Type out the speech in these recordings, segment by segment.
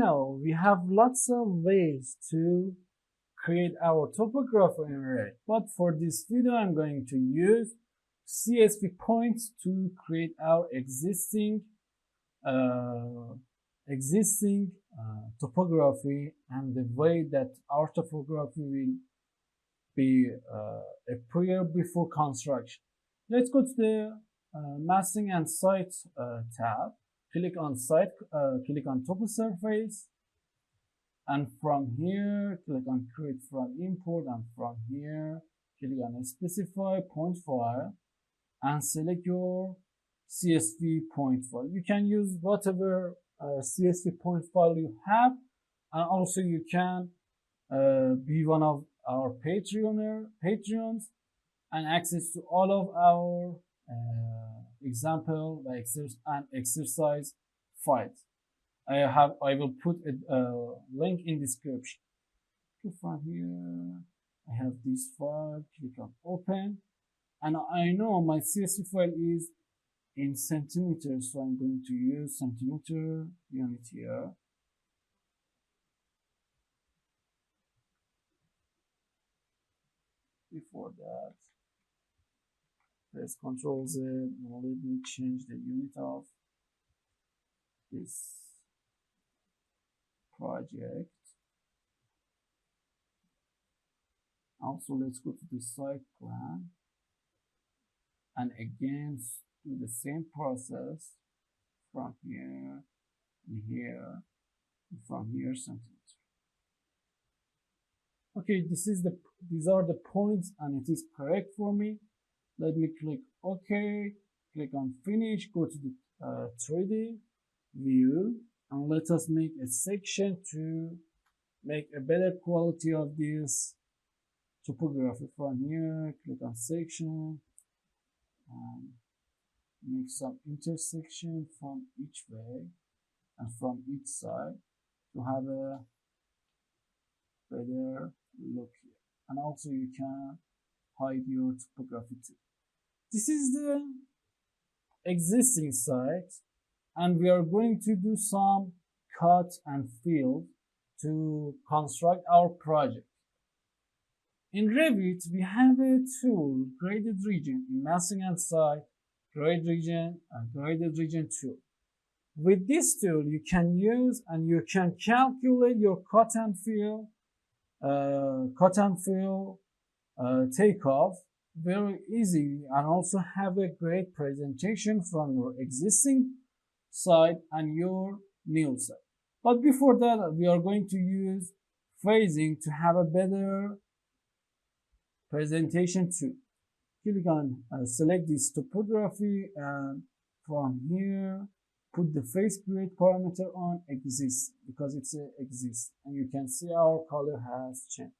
Now we have lots of ways to create our topography in Revit, but for this video I'm going to use CSV points to create our existing topography and the way that our topography will be appeared before construction. Let's go to the Massing and Site tab. Click on Site, click on Topo Surface, and from here click on Create from Import, and from here click on Specify Point File and select your CSV point file. You can use whatever CSV point file you have, and also you can be one of our Patreons and access to all of our example and exercise files. I will put a link in description. From here I have this file, click on open, and I know my CSV file is in centimeters, so I'm going to use centimeter unit here. Before that, press Ctrl Z. Now let me change the unit of this project. Also, let's go to the site plan and again do the same process from here and here and from here centimeter. Okay, these are the points and it is correct for me. Let me click OK, click on finish, go to the 3D view, and let us make a section to make a better quality of this topography. From here, click on section and make some intersection from each way and from each side to have a better look here. And also you can hide your topography too. This is the existing site, and we are going to do some cut and fill to construct our project. In Revit, we have a tool, Graded Region, in Massing and Site, Graded Region tool. With this tool, you can use and you can calculate your cut and fill takeoff very easy, and also have a great presentation from your existing site and your new site. But before that, we are going to use phasing to have a better presentation too. Click on select this topography, and from here put the face grid parameter on exist, because it's exist, and you can see our color has changed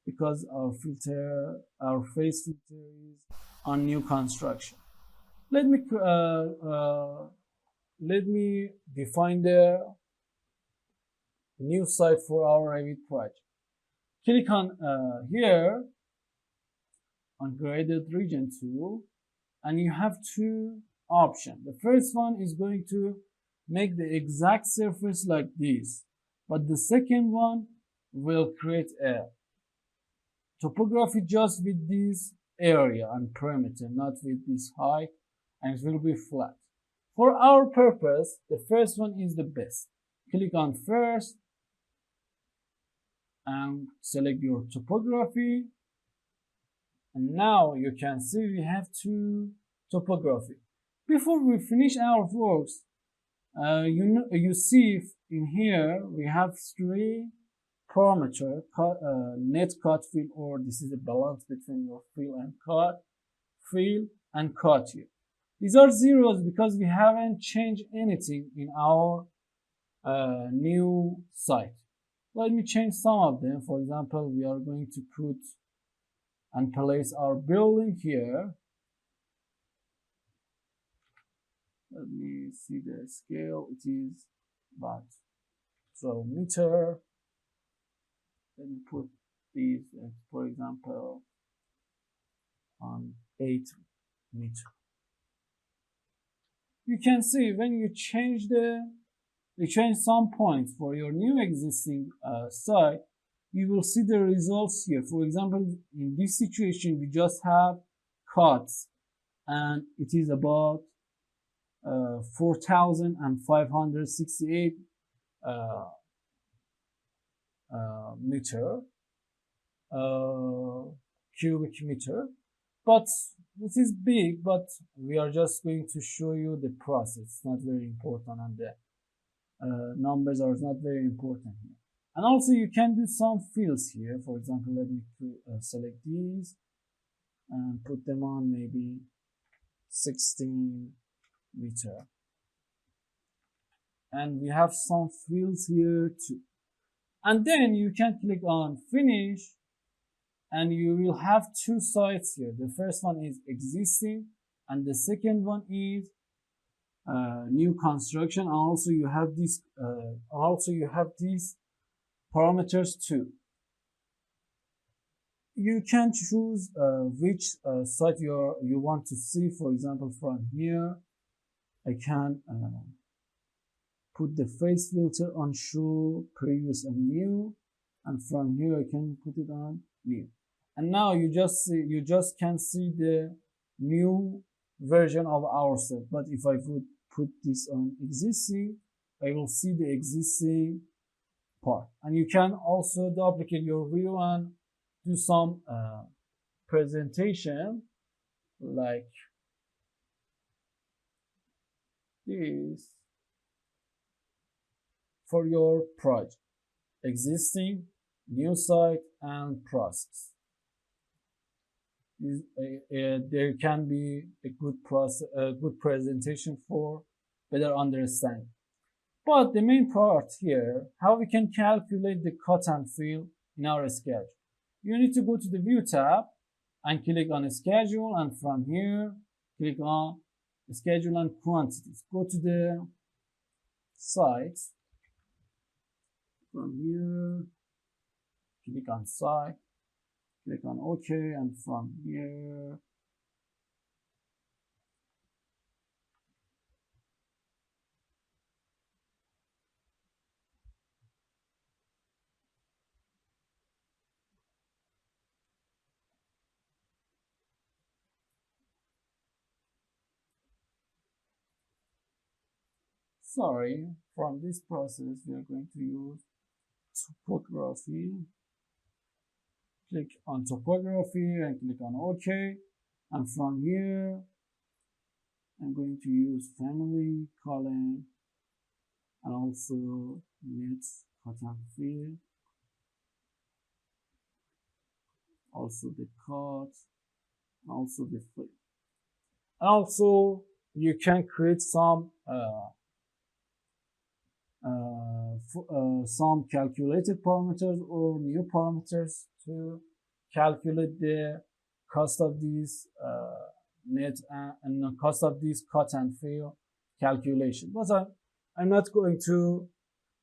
because our face filter is on new construction. Let me define the new site for our Revit project. Click on here on Graded Region tool, and you have two options. The first one is going to make the exact surface like this, but the second one will create a topography just with this area and perimeter, not with this height, and it will be flat. For our purpose, the first one is the best. Click on first and select your topography, and now you can see we have two topography. Before we finish our works, you see in here we have three parameter, net cut fill, or this is a balance between your fill and cut here. These are zeros because we haven't changed anything in our new site. Let me change some of them. For example, we are going to put and place our building here. Let me see the scale. It is about 12 meters. Let me put these, for example, on 8 meters. You can see when you change the we change some points for your new existing site, you will see the results here. For example, in this situation, we just have cuts, and it is about 4,568 meter cubic meter, but this is big, but we are just going to show you the process. It's not very important, and the numbers are not very important here. And also you can do some fields here. For example, let me select these and put them on maybe 16 meter. And we have some fields here too. And then you can click on finish, and you will have two sites here. The first one is existing, and the second one is new construction. And also you have this these parameters too. You can choose which site you want to see. For example, from here I can put the face filter on show previous and new, and from here I can put it on new. And now you just can see the new version of our site. But if I would put this on existing, I will see the existing part. And you can also duplicate your view and do some presentation like this for your project: existing, new site, and process. There can be a good presentation for better understanding. But the main part here, how we can calculate the cut and fill in our schedule. You need to go to the View tab and click on Schedule, and from here, click on Schedule and Quantities. Go to the Sites. From here, click on Site, click on OK, and from here, from this process, we are going to use topography. Click on topography and click on OK. And from here, I'm going to use family, column, and also net cut and fill. Also the cut, and also the fill. And also you can create some calculated parameters or new parameters to calculate the cost of these net and the cost of these cut and fill calculation. But I'm not going to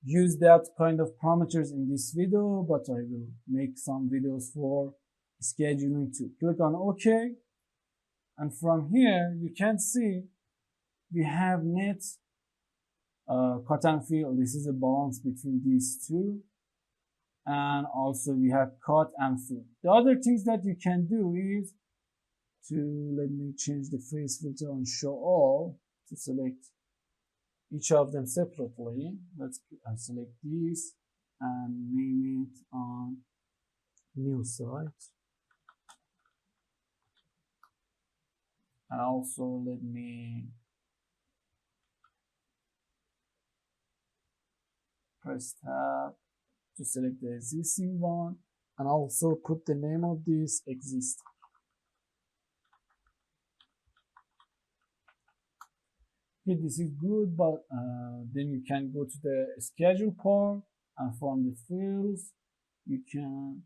use that kind of parameters in this video, but I will make some videos for scheduling too. Click on OK, and from here you can see we have net cut and fill. This is a balance between these two, and also we have cut and fill. The other things that you can do is to, let me change the face filter on show all to select each of them separately. Let's select these and name it on new site. And also let me press tab to select the existing one, and also put the name of this existing. Okay, this is good, but then you can go to the schedule part, and from the fields you can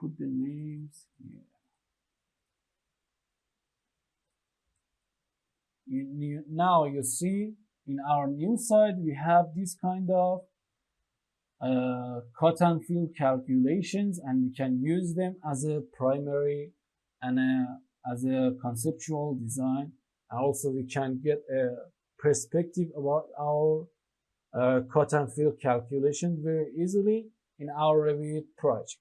put the names here. Now you see in our new site we have this kind of cut and fill calculations, and we can use them as a primary and as a conceptual design. And also we can get a perspective about our cut and fill calculation very easily in our Revit project.